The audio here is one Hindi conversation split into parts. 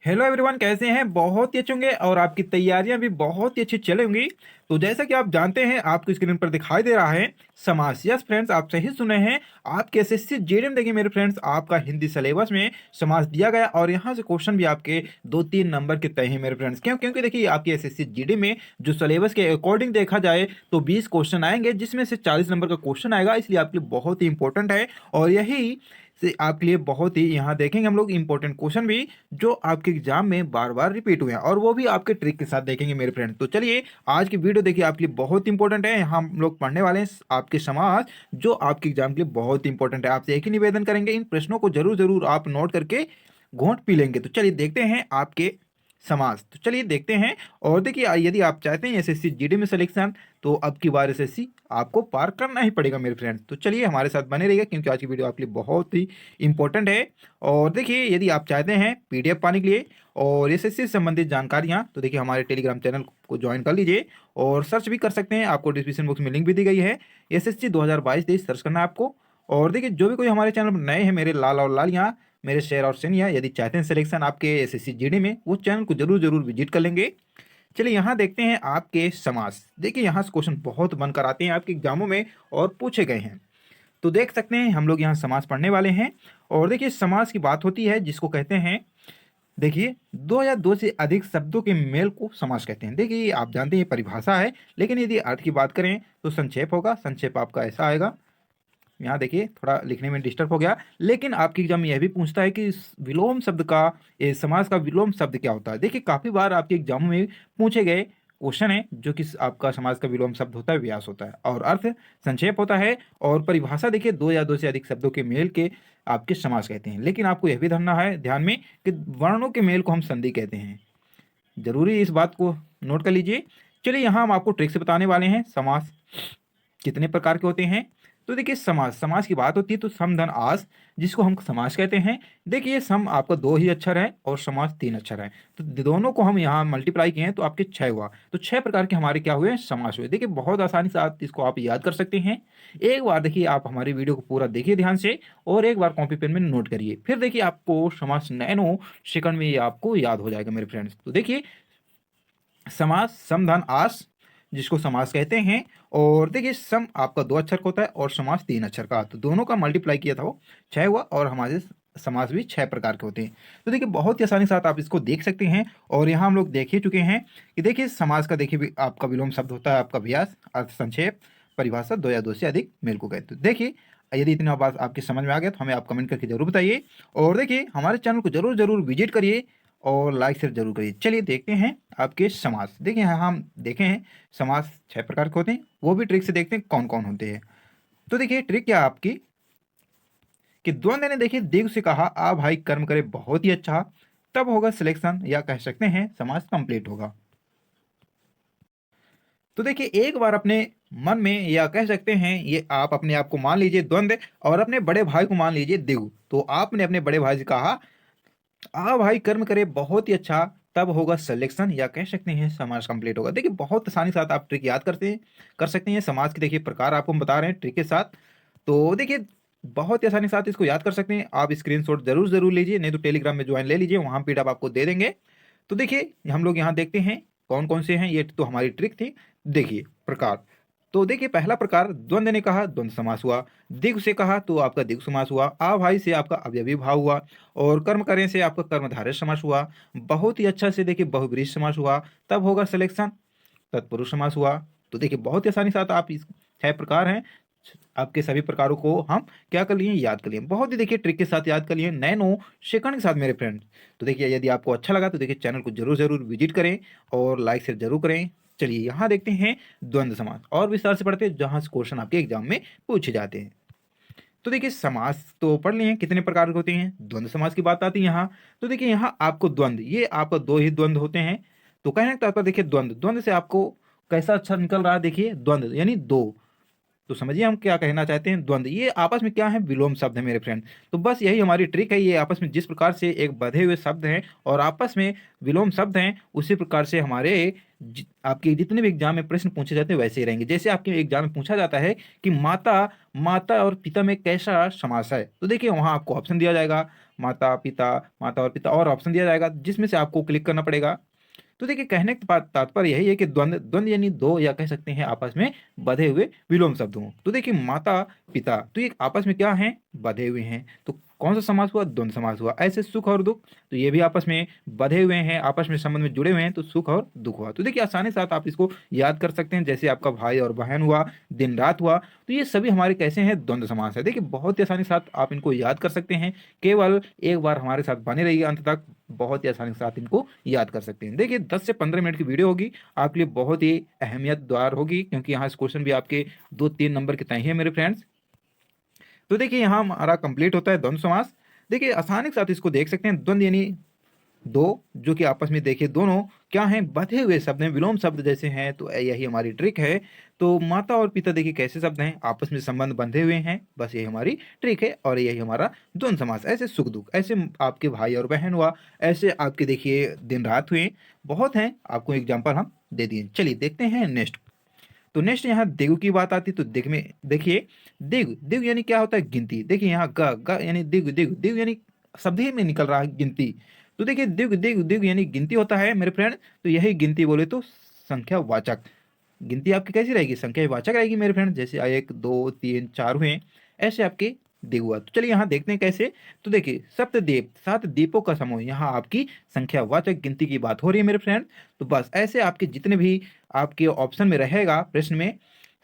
हेलो एवरीवन, कैसे हैं? बहुत ही अच्छे होंगे और आपकी तैयारियां भी बहुत ही अच्छी चली होंगी। तो जैसा कि आप जानते हैं, आपकी स्क्रीन पर दिखाई दे रहा है समाज। यस फ्रेंड्स, आप सही सुने हैं। आपके एसएससी जीडी में देखिए मेरे फ्रेंड्स, आपका हिंदी सिलेबस में समाज दिया गया और यहाँ से क्वेश्चन भी आपके 2-3 नंबर के तय हैं मेरे फ्रेंड्स। क्यों? क्योंकि देखिए आपके एसएससी जीडी में जो सिलेबस के अकॉर्डिंग देखा जाए तो 20 क्वेश्चन आएंगे, जिसमें से 40 नंबर का क्वेश्चन आएगा, इसलिए आपके लिए बहुत ही इंपॉर्टेंट है। और यही से आपके लिए बहुत ही यहाँ देखेंगे हम लोग इंपॉर्टेंट क्वेश्चन भी, जो आपके एग्जाम में बार बार रिपीट हुए हैं, और वो भी आपके ट्रिक के साथ देखेंगे मेरे फ्रेंड। तो चलिए आज की वीडियो देखिए, आपके लिए बहुत इंपॉर्टेंट है। यहाँ हम लोग पढ़ने वाले हैं आपके समाज, जो आपके एग्जाम के लिए बहुत इंपॉर्टेंट है। आपसे एक ही निवेदन करेंगे, इन प्रश्नों को जरूर जरूर आप नोट करके घोंट पी लेंगे। तो चलिए देखते हैं आपके समाज। तो चलिए देखते हैं। और देखिए यदि आप चाहते हैं एसएससी जीडी में सिलेक्शन, तो अब की बार एसएससी आपको पार करना ही पड़ेगा मेरे फ्रेंड्स। तो चलिए हमारे साथ बने रहिएगा, क्योंकि आज की वीडियो आपके लिए बहुत ही इंपॉर्टेंट है। और देखिए यदि आप चाहते हैं पीडीएफ पाने के लिए और एसएससी से संबंधित जानकारियां, तो देखिए हमारे टेलीग्राम चैनल को ज्वाइन कर लीजिए और सर्च भी कर सकते हैं। आपको डिस्क्रिप्शन बॉक्स में लिंक भी दी गई है। एसएससी 2022-23 सर्च करना है आपको। और देखिए जो भी कोई हमारे चैनल पर नए हैं, मेरे लाल और लाल यहाँ मेरे शेर और सेनिया, यदि चाहते हैं सिलेक्शन आपके एसएससी जीडी में, वो चैनल को जरूर जरूर विजिट कर लेंगे। चलिए यहाँ देखते हैं आपके समाज। देखिए यहाँ से क्वेश्चन बहुत बनकर आते हैं आपके एग्जामों में और पूछे गए हैं। तो देख सकते हैं हम लोग यहाँ समाज पढ़ने वाले हैं। और देखिए समाज की बात होती है, जिसको कहते हैं, देखिए दो या दो से अधिक शब्दों के मेल को समास कहते हैं। देखिए आप जानते हैं ये परिभाषा है, लेकिन यदि अर्थ की बात करें तो संक्षेप होगा। संक्षेप आपका ऐसा आएगा, यहाँ देखिए थोड़ा लिखने में डिस्टर्ब हो गया, लेकिन आपके एग्जाम में यह भी पूछता है कि विलोम शब्द का, समास का विलोम शब्द क्या होता है। देखिए काफी बार आपके एग्जाम में पूछे गए क्वेश्चन है, जो कि आपका समास का विलोम शब्द होता है व्यास होता है, और अर्थ संक्षेप होता है। और परिभाषा देखिए दो या दो से अधिक शब्दों के मेल के आपके समास कहते हैं। लेकिन आपको यह भी धरना है ध्यान में कि वर्णों के मेल को हम संधि कहते हैं। जरूरी इस बात को नोट कर लीजिए। चलिए यहाँ हम आपको ट्रिक से बताने वाले हैं समास कितने प्रकार के होते हैं। तो देखिए समास, समास की बात होती है तो सम धन आस, जिसको हम समास कहते हैं। देखिए सम आपका 2 ही अक्षर है और समास 3 अक्षर है, तो दोनों को हम यहाँ मल्टीप्लाई किए हैं तो आपके 6 हुआ। तो 6 प्रकार के हमारे क्या हुए, समास हुए। देखिए बहुत आसानी से आप इसको आप याद कर सकते हैं। एक बार देखिए आप हमारी वीडियो को पूरा देखिए ध्यान से, और एक बार कॉपी पेन में नोट करिए, फिर देखिए आपको समास नैनो सेकंड में ये आपको याद हो जाएगा मेरे फ्रेंड्स। तो देखिए समास सम धन आस, जिसको समास कहते हैं। और देखिए सम आपका 2 अक्षर का होता है और समास 3 अक्षर का, तो दोनों का मल्टीप्लाई किया था वो 6 हुआ। और हमारे समास भी 6 प्रकार के होते हैं। तो देखिए बहुत ही आसानी से आप इसको देख सकते हैं। और यहाँ हम लोग देख ही चुके हैं कि देखिए समास का देखिए आपका विलोम शब्द होता है आपका व्यास, अर्थ संक्षेप, परिभाषा दो या दो से अधिक मेल को कहते हैं। देखिए यदि इतना बात आपके समझ में आ गया तो हमें आप कमेंट करके जरूर बताइए। और देखिए हमारे चैनल को जरूर जरूर विजिट करिए और लाइक शेयर जरूर करिए। चलिए देखते हैं आपके समास। देखिए यहाँ हम देखे हैं समास 6 प्रकार के होते हैं, वो भी ट्रिक से देखते हैं कौन कौन होते हैं। तो देखिए ट्रिक क्या है आपकी, कि द्वंद्व ने देखिए देव से कहा आ भाई कर्म करे बहुत ही अच्छा, तब होगा सिलेक्शन, या कह सकते हैं समास कंप्लीट होगा। तो देखिए एक बार अपने मन में, या कह सकते हैं ये आप अपने आप को मान लीजिए द्वंद्व, और अपने बड़े भाई को मान लीजिए देव। तो आपने अपने बड़े भाई से कहा आ भाई कर्म करे बहुत ही अच्छा, तब होगा सिलेक्शन, या कह सकते हैं समाज कंप्लीट होगा। देखिए बहुत आसानी से आप ट्रिक याद करते हैं, कर सकते हैं। समाज के देखिए प्रकार आपको हम बता रहे हैं ट्रिक के साथ। तो देखिए बहुत ही आसानी के साथ इसको याद कर सकते हैं। आप स्क्रीनशॉट जरूर जरूर लीजिए, नहीं तो टेलीग्राम में ज्वाइन ले लीजिए, वहां पीडीएफ आपको दे देंगे। तो देखिए हम लोग यहाँ देखते हैं कौन कौन से हैं, ये तो हमारी ट्रिक थी। देखिए प्रकार, तो देखिए पहला प्रकार द्वंद्व ने कहा द्वंद्व समास हुआ। दिग से कहा तो आपका दिग समास हुआ। आ भाई से आपका अवयवी भाव हुआ। और कर्म करें से आपका कर्मधारय समास हुआ। बहुत ही अच्छा से देखिए बहुब्रीहि समास हुआ, तब होगा सिलेक्शन। तत्पुरुष समास हुआ। तो देखिए बहुत ही आसानी से आप इस 6 प्रकार हैं, आपके सभी प्रकारों को हम क्या कर लिए, याद कर लिए। बहुत ही देखिए ट्रिक के साथ याद कर लिए, नैनो सेकंड के साथ मेरे फ्रेंड्स। तो देखिए यदि आपको अच्छा लगा तो देखिए चैनल को जरूर जरूर विजिट करें और लाइक शेयर जरूर करें। चलिए यहाँ देखते हैं द्वंद्व समास, और विस्तार से पढ़ते हैं जहां से क्वेश्चन आपके एग्जाम में पूछे जाते हैं। तो देखिए समास तो पढ़ लिए हैं कितने प्रकार के होते हैं। द्वंद्व समास की बात आती है यहाँ। तो देखिए यहाँ आपको द्वंद्व, ये आपका 2 ही द्वंद्व होते हैं। तो कहने का तात्पर्य देखिए द्वंद्व, द्वंद्व से आपको कैसा अच्छा निकल रहा है, देखिए द्वंद्व यानी 2। तो समझिए हम क्या कहना चाहते हैं, द्वंद्व ये आपस में क्या है, विलोम शब्द है मेरे फ्रेंड। तो बस यही हमारी ट्रिक है, ये आपस में जिस प्रकार से एक बंधे हुए शब्द हैं और आपस में विलोम शब्द हैं, उसी प्रकार से हमारे आपके जितने भी एग्जाम में प्रश्न पूछे जाते हैं वैसे ही रहेंगे। जैसे आपके एग्जाम में पूछा जाता है कि माता, माता और पिता में कैसा समास है, तो देखिए वहां आपको ऑप्शन दिया जाएगा, माता पिता, माता और पिता और ऑप्शन दिया जाएगा जिसमें से आपको क्लिक करना पड़ेगा। तो देखिए कहने का तात्पर्य यही है कि द्वंद्व द्वंद्व यानी दो या कह सकते हैं आपस में बधे हुए विलोम शब्द हों। तो देखिए माता पिता तो ये आपस में क्या हैं, बधे हुए हैं। तो कौन सा समास हुआ, द्वंद्व समास हुआ। ऐसे सुख और दुख तो ये भी आपस में बधे हुए हैं, आपस में संबंध में जुड़े हुए हैं, तो सुख और दुख हुआ। तो देखिए आसानी के साथ आप इसको याद कर सकते हैं। जैसे आपका भाई और बहन हुआ, दिन रात हुआ, तो ये सभी हमारे कैसे हैं, द्वंद्व समास है। देखिए बहुत ही आसानी के साथ आप इनको याद कर सकते हैं। केवल एक बार हमारे साथ बने रहिए अंत तक, बहुत ही आसानी के साथ इनको याद कर सकते हैं। देखिए 10 से 15 मिनट की वीडियो होगी, आपके लिए बहुत ही अहमियत द्वार होगी, क्योंकि यहाँ इस क्वेश्चन भी आपके 2-3 नंबर के तय हैं मेरे फ्रेंड्स। तो देखिए यहाँ हमारा कंप्लीट होता है द्वंद्व समास। देखिए आसानी के साथ इसको देख सकते हैं। द्वंद्व यानी दो जो कि आपस में देखिए दोनों क्या हैं, बधे हुए शब्द हैं, विलोम शब्द जैसे हैं। तो यही हमारी ट्रिक है। तो माता और पिता देखिए कैसे शब्द हैं, आपस में संबंध बंधे हुए हैं, बस यही हमारी ट्रिक है। और यही हमारा द्वंद्व समास। ऐसे सुख दुख, ऐसे आपके भाई और बहन हुआ, ऐसे आपके देखिए दिन रात हुए, बहुत हैं। आपको एग्जाम्पल हम दे दिए। चलिए देखते हैं नेक्स्ट। तो नेक्स्ट यहाँ दिगु की बात आती, तो दिग में देखिए दिग दिग यानी क्या होता है, गिनती। देखिए यहाँ ग ग यानी दिग दिग दिग यानी शब्द ही में निकल रहा है गिनती। तो देखिए दिग दिग दिग यानी गिनती होता है मेरे फ्रेंड। तो यही गिनती बोले तो संख्या वाचक। गिनती आपकी कैसी रहेगी, संख्या वाचक रहेगी मेरे फ्रेंड। जैसे 1 2 3 4 हुए, ऐसे आपके दिग हुआ। तो चलिए यहाँ देखते हैं कैसे। तो देखिए सप्तद्वीप, 7 द्वीपों का समूह, यहाँ आपकी संख्या वाचक गिनती की बात हो रही है मेरे फ्रेंड। तो बस ऐसे आपके जितने भी आपके ऑप्शन में रहेगा प्रश्न में,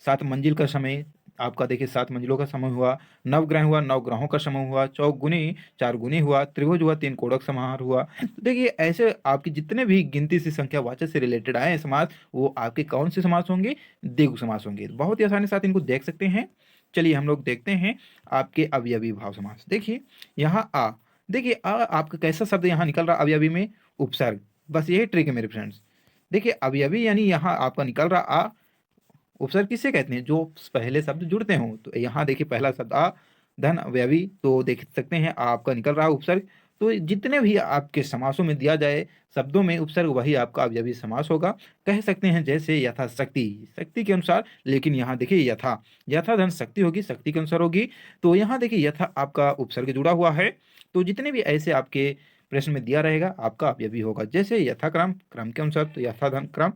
7 मंजिल का समय आपका देखिए 7 मंजिलों का समूह हुआ, नवग्रह हुआ, 9 ग्रहों का समूह हुआ, चौगुनी 4 गुनी हुआ, त्रिभुज हुआ, 3 कोणक समाहार हुआ। तो देखिए ऐसे आपकी जितने भी गिनती से संख्या वाचक से रिलेटेड आए हैं समास, वो आपके कौन से समास होंगे, द्विगु समास होंगे। बहुत ही आसानी के साथ इनको देख सकते हैं। चलिए हम लोग देखते हैं आपके अवयवी भाव समास। देखिए यहाँ आ, देखिए आ आपका कैसा शब्द यहाँ निकल रहा अवयवी में, उपसर्ग। बस यही ट्रिक है मेरे फ्रेंड्स। देखिए अवयवी यानी यहाँ आपका निकल रहा आ, उपसर्ग किसे कहते हैं, जो पहले शब्द जुड़ते हों। तो यहाँ देखिए पहला शब्द आ, धन अवयवी, तो देख सकते हैं आपका निकल रहा उपसर्ग। तो जितने भी आपके समासों में दिया जाए शब्दों में उपसर्ग, वही आपका अवयवी समास होगा। कह सकते हैं जैसे यथा शक्ति, शक्ति के अनुसार, लेकिन यहाँ देखिए यथा, यथा धन शक्ति होगी, शक्ति के अनुसार होगी। तो यहाँ देखिए यथा आपका उपसर्ग जुड़ा हुआ है। तो जितने भी ऐसे आपके प्रश्न में दिया रहेगा आपका अवयवी होगा। जैसे यथाक्रम, क्रम के अनुसार, तो यथा धन क्रम।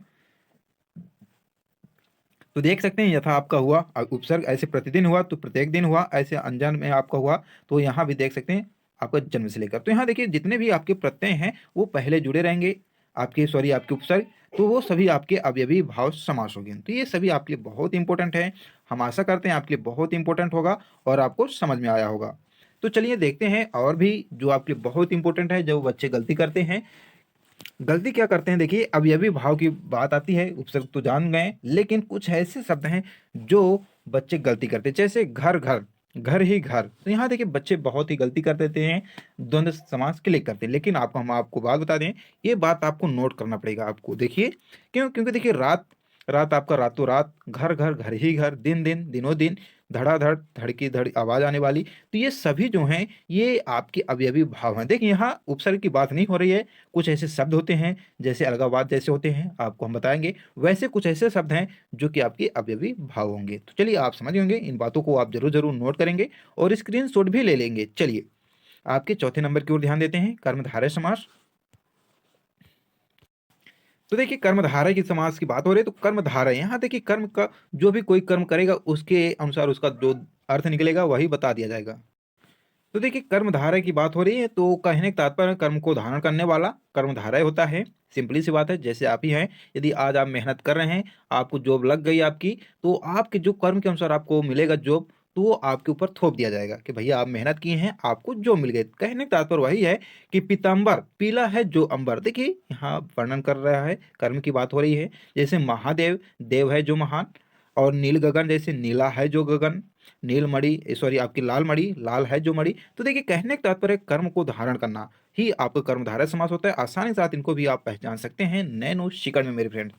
तो देख सकते हैं यथा आपका हुआ उपसर्ग, ऐसे प्रतिदिन हुआ तो प्रत्येक दिन हुआ, ऐसे अनजान में आपका हुआ। तो यहाँ भी देख सकते हैं आपका जन्म से लेकर। तो यहाँ देखिए जितने भी आपके प्रत्यय हैं वो पहले जुड़े रहेंगे, आपके सॉरी आपके उपसर्ग, तो वो सभी आपके अवयवी भाव समास होंगे। तो ये सभी आपके लिए बहुत इंपॉर्टेंट है। हम आशा करते हैं आपके लिए बहुत इंपॉर्टेंट होगा और आपको समझ में आया होगा। तो चलिए देखते हैं और भी जो आपके लिए बहुत इंपॉर्टेंट है, जो बच्चे गलती करते हैं। गलती क्या करते हैं, देखिए अवयवी भाव की बात आती है, उपसर्ग तो जान गए, लेकिन कुछ ऐसे शब्द हैं जो बच्चे गलती करते हैं। जैसे घर घर, घर ही घर। तो यहाँ देखिए बच्चे बहुत ही गलती कर देते हैं, द्वंद्व समास क्लिक करते हैं। लेकिन आपको हम आपको बात बता दें, ये बात आपको नोट करना पड़ेगा आपको। देखिए क्यों, क्योंकि देखिए रात रात आपका रातों रात, घर घर घर ही घर, दिन दिन दिनों दिन, धड़ाधड़ धड़की धड़ आवाज आने वाली। तो ये सभी जो हैं ये आपके अवयवी भाव हैं। देखिए यहाँ उपसर्ग की बात नहीं हो रही है। कुछ ऐसे शब्द होते हैं जैसे अलगावाद जैसे होते हैं, आपको हम बताएंगे, वैसे कुछ ऐसे शब्द हैं जो कि आपके अवयवी भाव होंगे। तो चलिए आप समझ होंगे, इन बातों को आप जरूर जरूर नोट करेंगे और स्क्रीनशॉट भी ले लेंगे। चलिए आपके चौथे नंबर की ओर ध्यान देते हैं, कर्मधारय समास। तो देखिए कर्मधारय की समास की बात हो रही है। तो कर्मधारय यहाँ देखिए कर्म का, जो भी कोई कर्म करेगा उसके अनुसार उसका जो अर्थ निकलेगा वही बता दिया जाएगा। तो देखिए कर्मधारय की बात हो रही है, तो कहने का तात्पर्य कर्म को धारण करने वाला कर्मधारय होता है। सिंपली सी बात है, जैसे आप ही हैं, यदि आज आप मेहनत कर रहे हैं, आपको जॉब लग गई आपकी, तो आपके जो कर्म के अनुसार आपको मिलेगा जॉब, तो वो आपके ऊपर थोप दिया जाएगा कि भैया आप मेहनत किए हैं, आपको जॉब मिल गई। कहने का तात्पर्य वही है कि पीताम्बर, पीला है जो अंबर। देखिए यहाँ वर्णन कर रहा है, कर्म की बात हो रही है। जैसे महादेव, देव है जो महान, और नील गगन, जैसे नीला है जो गगन, नील मणि सॉरी आपकी लाल मणि, लाल है जो मणि। तो देखिए कहने का तात्पर्य कर्म को धारण करना ही आपका कर्मधारय समास होता है। आसानी के साथ इनको भी आप पहचान सकते हैं नैनो शिकड़ में मेरे फ्रेंड्स।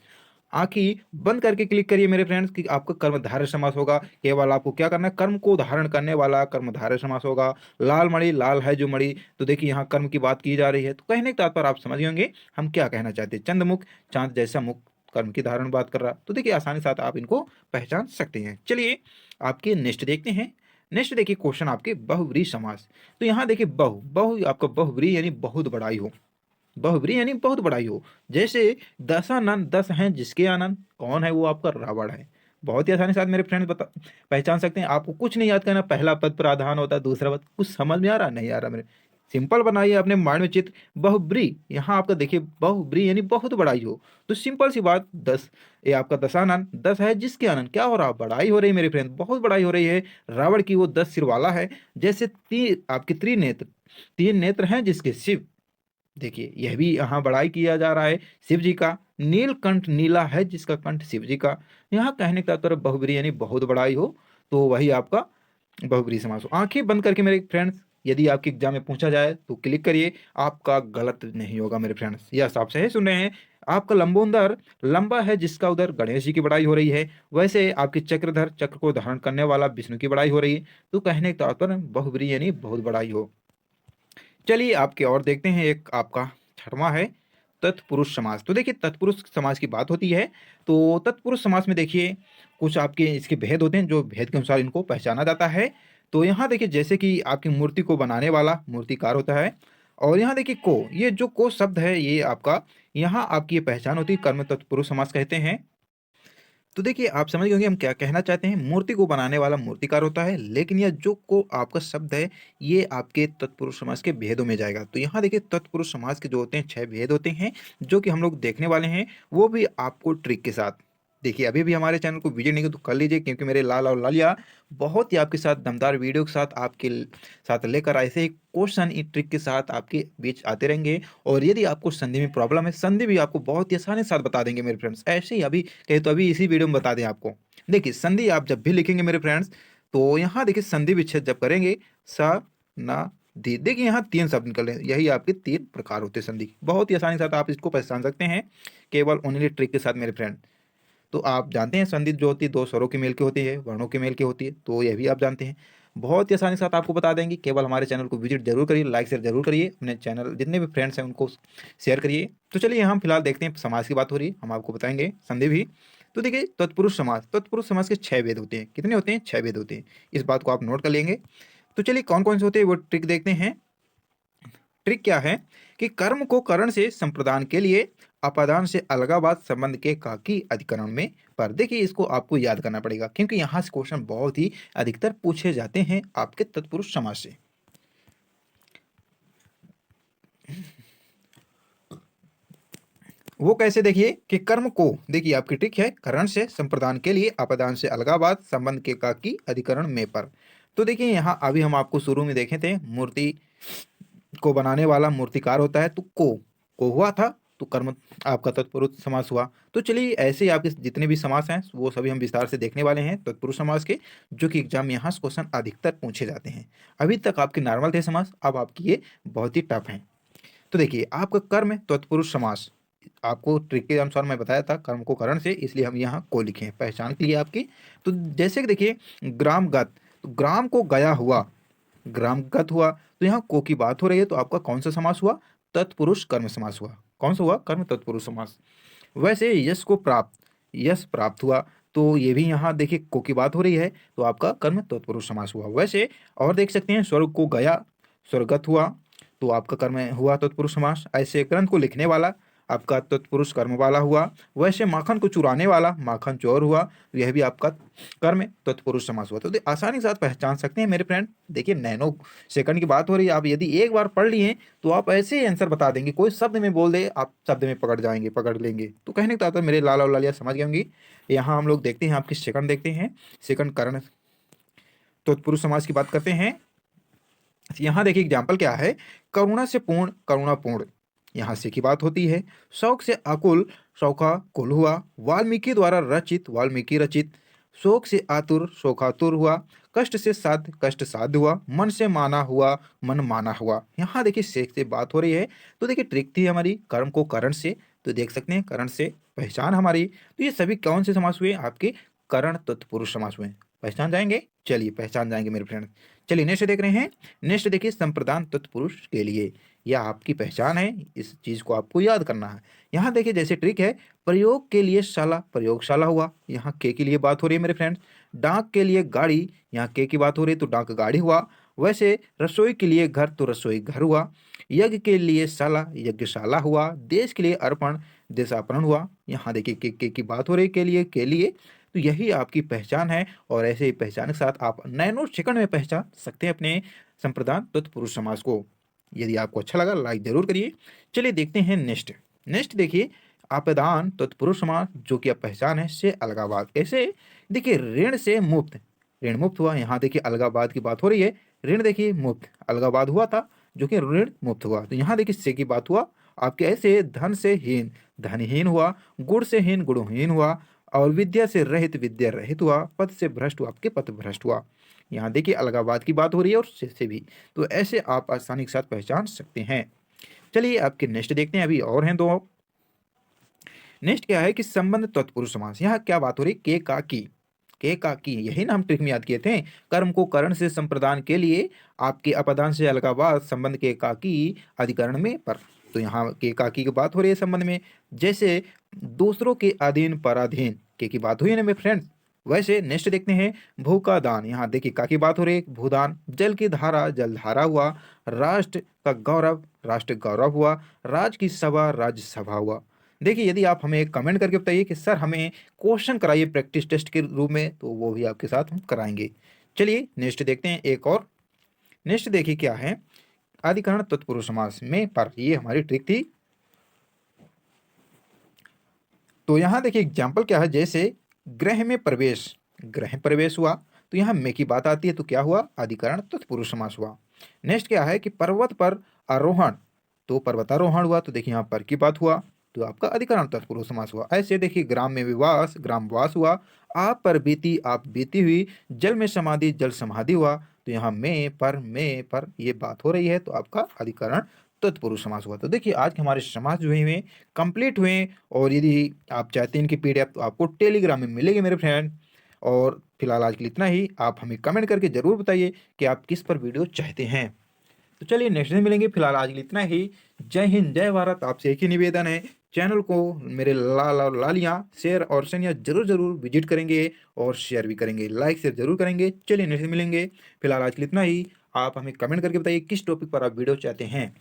आंखी बंद करके क्लिक करिए मेरे फ्रेंड्स कि आपका कर्मधारय समास होगा। केवल आपको क्या करना है, कर्म को धारण करने वाला कर्मधारय समास होगा। लाल मणि, लाल है जो मणि, तो देखिए यहाँ कर्म की बात की जा रही है। तो कहने के तात्पर्य आप समझ होंगे हम क्या कहना चाहते हैं। चंद्रमुख, चांद जैसा मुख, कर्म की धारण बात कर रहा। तो देखिए आसानी के साथ आप इनको पहचान सकते हैं। चलिए आपके नेक्स्ट देखते हैं। नेक्स्ट देखिए क्वेश्चन आपके बहुव्रीहि समास। तो यहाँ देखिए बहु बहु आपका बहुव्रीहि यानी बहुत बड़ाई हो, बहुव्रीहि यानी बहुत बड़ाई हो। जैसे दशानन, 10 हैं जिसके आनंद, कौन है वो आपका रावण है। बहुत ही आसानी के साथ मेरे फ्रेंड्स बता पहचान सकते हैं। आपको कुछ नहीं याद करना, पहला पद प्रधान होता है, दूसरा पद। कुछ समझ में आ रहा, नहीं आ रहा मेरे, सिंपल बनाइए अपने माइंड में चित्र। बहुव्रीहि यहाँ आपका देखिए बहुव्रीहि यानी बहुत बड़ाई हो, तो सिंपल सी बात 10, ये आपका दशानन 10 है जिसके आनंद, क्या हो रहा, बड़ाई हो रही है मेरे फ्रेंड, बहुत बड़ाई हो रही है। रावण की वो 10 सिर वाला है। जैसे आपके त्रिनेत्र, 3 नेत्र हैं जिसके शिव, देखिए यह भी यहाँ बड़ाई किया जा रहा है शिव जी का। नीलकंठ, नीला है जिसका कंठ शिव जी का। यहाँ कहने का तात्पर्य बहुव्रीहि यानी बहुत बड़ाई हो, तो वही आपका बहुव्रीहि समास हो। आंखें बंद करके मेरे फ्रेंड्स, यदि आपके एग्जाम में पूछा जाए तो क्लिक करिए, आपका गलत नहीं होगा मेरे फ्रेंड्स। यस, आप सही सुन रहे हैं। आपका लंबोदर, लंबा है जिसका उधर, गणेश जी की बड़ाई हो रही है। वैसे आपकी चक्रधर, चक्र को धारण करने वाला, विष्णु की बड़ाई हो रही है। तो कहने का तात्पर्य बहुव्रीहि यानी बहुत बड़ाई हो। चलिए आपके और देखते हैं, एक आपका 6वां है तत्पुरुष समास। तो देखिए तत्पुरुष समास की बात होती है, तो तत्पुरुष समास में देखिए कुछ आपके इसके भेद होते हैं, जो भेद के अनुसार इनको पहचाना जाता है। तो यहाँ देखिए जैसे कि आपकी मूर्ति को बनाने वाला मूर्तिकार होता है। और यहाँ देखिए को, ये जो को शब्द है ये आपका, यहाँ आपकी ये पहचान होती है, कर्म तत्पुरुष समास कहते हैं। तो देखिए आप समझ गए होंगे हम क्या कहना चाहते हैं। मूर्ति को बनाने वाला मूर्तिकार होता है, लेकिन यह जो को आपका शब्द है ये आपके तत्पुरुष समास के भेदों में जाएगा। तो यहाँ देखिए तत्पुरुष समास के जो होते हैं 6 भेद होते हैं, जो कि हम लोग देखने वाले हैं, वो भी आपको ट्रिक के साथ। देखिए अभी भी हमारे चैनल को विजिट नहीं किया तो कर लीजिए, क्योंकि मेरे लाल और लालिया बहुत ही आपके साथ दमदार वीडियो के साथ आपके साथ लेकर ऐसे ही क्वेश्चन इन ट्रिक के साथ आपके बीच आते रहेंगे। और यदि आपको संधि में प्रॉब्लम है, संधि भी आपको बहुत ही आसानी के साथ बता देंगे मेरे फ्रेंड्स। ऐसे ही अभी कहे तो अभी इसी वीडियो में बता दें आपको। देखिए संधि आप जब भी लिखेंगे मेरे फ्रेंड्स, तो यहाँ देखिए संधि विच्छेद जब करेंगे, स न धी, देखिए यहाँ 3 शब्द निकल रहे हैं, यही आपके 3 प्रकार होते हैं संधि। बहुत ही आसानी के साथ आप इसको पहचान सकते हैं, केवल ओनली ट्रिक के साथ मेरे फ्रेंड। तो आप जानते हैं संधि जो होती है 2 स्वरों के मेल की होती है, वर्णों के मेल की होती है, तो यह भी आप जानते हैं। बहुत ही आसानी के साथ आपको बता देंगे, केवल हमारे चैनल को विजिट जरूर करिए, लाइक शेयर जरूर करिए, अपने चैनल जितने भी फ्रेंड्स हैं उनको शेयर करिए। तो चलिए हम फिलहाल देखते हैं, समाज की बात हो रही है, हम आपको बताएंगे संधि भी। तो देखिए तत्पुरुष समास, तत्पुरुष समास के 6 भेद होते हैं। कितने होते हैं? 6 भेद होते हैं। इस बात को आप नोट कर लेंगे। तो चलिए कौन कौन से होते हैं वो ट्रिक देखते हैं। ट्रिक क्या है कि कर्म को करण से संप्रदान के लिए अपादान से अलगावाद संबंध के काकी अधिकरण में पर। देखिए इसको आपको याद करना पड़ेगा, क्योंकि यहाँ से क्वेश्चन बहुत ही अधिकतर पूछे जाते हैं आपके तत्पुरुष समास से। वो कैसे, देखिए कि कर्म को, देखिए आपकी ट्रिक है, करण से संप्रदान के लिए अपादान से अलगावाद संबंध के काकी अधिकरण में पर। तो देखिए यहाँ अभी हम आपको शुरू में देखे थे, मूर्ति को बनाने वाला मूर्तिकार होता है, तो को हुआ था, तो कर्म आपका तत्पुरुष समास हुआ। तो चलिए ऐसे ही आपके जितने भी समास हैं वो सभी हम विस्तार से देखने वाले हैं तत्पुरुष समास के, जो कि एग्जाम में यहाँ से क्वेश्चन अधिकतर पूछे जाते हैं। अभी तक आपके नॉर्मल थे समास, अब आपकी ये बहुत ही टफ हैं। तो देखिए आपका कर्म तत्पुरुष समास, आपको ट्रिक के अनुसार मैं बताया था कर्म को करण से, इसलिए हम यहाँ को लिखे हैं पहचान के लिए आपकी। तो जैसे कि देखिए ग्रामगत, तो ग्राम को गया हुआ, ग्रामगत हुआ, तो यहाँ को की बात हो रही है, तो आपका कौन सा समास हुआ? तत्पुरुष कर्म समास हुआ। कौन सा हुआ? कर्म तत्पुरुष समास। वैसे यश को प्राप्त, यश प्राप्त हुआ, तो ये भी यहाँ देखिए को की बात हो रही है, तो आपका कर्म तत्पुरुष समास हुआ। वैसे और देख सकते हैं स्वर्ग को गया, स्वर्गत हुआ, तो आपका कर्म हुआ तत्पुरुष समास। ऐसे ग्रंथ को लिखने वाला आपका तत्पुरुष कर्म वाला हुआ। वैसे माखन को चुराने वाला माखन चोर हुआ, यह भी आपका कर्म तत्पुरुष समास हुआ। तो आसानी के साथ पहचान सकते हैं मेरे फ्रेंड। देखिए नैनो सेकंड की बात हो रही है, आप यदि एक बार पढ़ लिए तो आप ऐसे ही आंसर बता देंगे। कोई शब्द में बोल दे, आप शब्द में पकड़ जाएंगे, पकड़ लेंगे। तो कहने का तात्पर्य मेरे लाल और लालिया समझ गए होंगे। यहाँ हम लोग देखते हैं, आपकी सेकंड देखते हैं, सेकंड कर्ण तत्पुरुष समास की बात करते हैं। यहाँ देखिए एग्जाम्पल क्या है, करुणा से पूर्ण, करुणापूर्ण, यहाँ से की बात होती है। शौक से आकुल, शौका कुल हुआ। वाल्मीकि द्वारा रचित, वाल्मीकि रचित। शोक से आतुर, शोकातुर हुआ। कष्ट से साध, कष्ट साध हुआ। मन से माना हुआ, मन माना हुआ। यहाँ देखिए शेख से बात हो रही है। तो देखिए ट्रिक थी हमारी कर्म को करण से, तो देख सकते हैं करण से पहचान हमारी। तो ये सभी कौन से समास हुए? आपके करण तत्पुरुष समास हुए। पहचान जाएंगे? चलिए पहचान जाएंगे मेरे फ्रेंड। चलिए नेक्स्ट देख रहे हैं। नेक्स्ट देखिए संप्रदान तत्पुरुष के लिए, यह आपकी पहचान है, इस चीज को आपको याद करना है। यहाँ देखिए जैसे ट्रिक है, प्रयोग के लिए शाला, प्रयोगशाला हुआ, यहाँ के लिए बात हो रही है मेरे फ्रेंड्स। डाक के लिए गाड़ी, यहाँ के की बात हो रही है तो डाक गाड़ी हुआ। वैसे रसोई के लिए घर तो रसोई घर हुआ। यज्ञ के लिए शाला, यज्ञशाला हुआ। देश के लिए अर्पण, देशार्पण हुआ। यहाँ देखिए के की बात हो रही है, के लिए तो यही आपकी पहचान है। और ऐसे ही पहचान के साथ आप नैनो सेकंड में पहचान सकते हैं अपने संप्रदान तत्पुरुष समाज को। यदि आपको अच्छा लगा लाइक जरूर करिए। चलिए देखते हैं नेक्स्ट। नेक्स्ट देखिए आपदान तत्पुरुष समाज जो कि अब पहचान है से अलगावाद। ऐसे देखिए ऋण से मुक्त, ऋण मुक्त हुआ। यहाँ देखिए अलगावाद की बात हो रही है, ऋण देखिए मुक्त, अलगावाद हुआ था जो कि ऋण मुक्त हुआ। तो यहाँ देखिए से की बात हुआ आपके ऐसे धन से हीन, धनहीन हुआ। गुण से हीन, गुणहीन हुआ। और विद्या से रहित, विद्या रहित हुआ। पद से भ्रष्ट हुआ, आपके पद भ्रष्ट हुआ। यहाँ देखिए अलगावाद की बात हो रही है और से भी, तो ऐसे आप आसानी के साथ पहचान सकते हैं। चलिए आपके नेक्स्ट देखते हैं, अभी और हैं दो। नेक्स्ट क्या है कि संबंध तत्पुरुष समास। यहाँ क्या बात हो रही, के का की, के का की, यही ना हम ट्रिक में याद किए थे। कर्म को करण से संप्रदान के लिए, आपके अपदान से अलगावाद, संबंध के का की अधिकरण में पर। तो यहाँ के का की बात हो रही है संबंध में। जैसे दूसरों के अधीन पराधीन, के की बात हुई है ना मेरे फ्रेंड्स। वैसे नेक्स्ट देखते हैं भू का दान। यहाँ देखिए का की बात हो रही है, भूदान। जल की धारा, जलधारा हुआ। राष्ट्र का गौरव, राष्ट्र गौरव हुआ। राज की सभा, राज्य सभा हुआ। देखिए यदि आप हमें कमेंट करके बताइए कि सर हमें क्वेश्चन कराइए प्रैक्टिस टेस्ट के रूप में, तो वो भी आपके साथ हम कराएंगे। चलिए नेक्स्ट देखते हैं एक और। नेक्स्ट देखिए क्या है, अधिकरण तत्पुरुष समास में पर, ये हमारी ट्रिक थी। तो यहाँ देखिए एग्जाम्पल क्या है, जैसे ग्रह में प्रवेश, ग्रह प्रवेश हुआ। तो यहाँ में की बात आती है तो क्या हुआ, अधिकरण तत्पुरुष समास हुआ। नेक्स्ट क्या है कि पर्वत पर आरोहण, तो पर्वतारोहण हुआ। तो देखिए यहाँ पर की बात हुआ तो आपका अधिकरण तत्पुरुष समास हुआ। ऐसे देखिए ग्राम में विवास, ग्रामवास हुआ। आप पर बीती, आप बीती हुई। जल में समाधि, जल समाधि हुआ। तो यहाँ में पर ये बात हो रही है तो आपका अधिकरण तत्पुरुष समास हुआ। तो देखिए आज के हमारे समास जो हुए कंप्लीट हुए। और यदि आप चाहते हैं इनकी पीडीएफ तो आपको टेलीग्राम में मिलेगी मेरे फ्रेंड। और फिलहाल आज के लिए इतना ही। आप हमें कमेंट करके जरूर बताइए कि आप किस पर वीडियो चाहते हैं। तो चलिए नेक्स्ट दिन मिलेंगे, फिलहाल आज के लिए इतना ही। जय हिंद, जय भारत। आपसे एक ही निवेदन है, चैनल को मेरे लालियाँ शेयर और सैनिया जरूर जरूर विजिट करेंगे और शेयर भी करेंगे, लाइक शेयर जरूर करेंगे। चलिए नेक्स्ट दिन मिलेंगे, फिलहाल आज के लिए इतना ही। आप हमें कमेंट करके बताइए किस टॉपिक पर आप वीडियो चाहते हैं।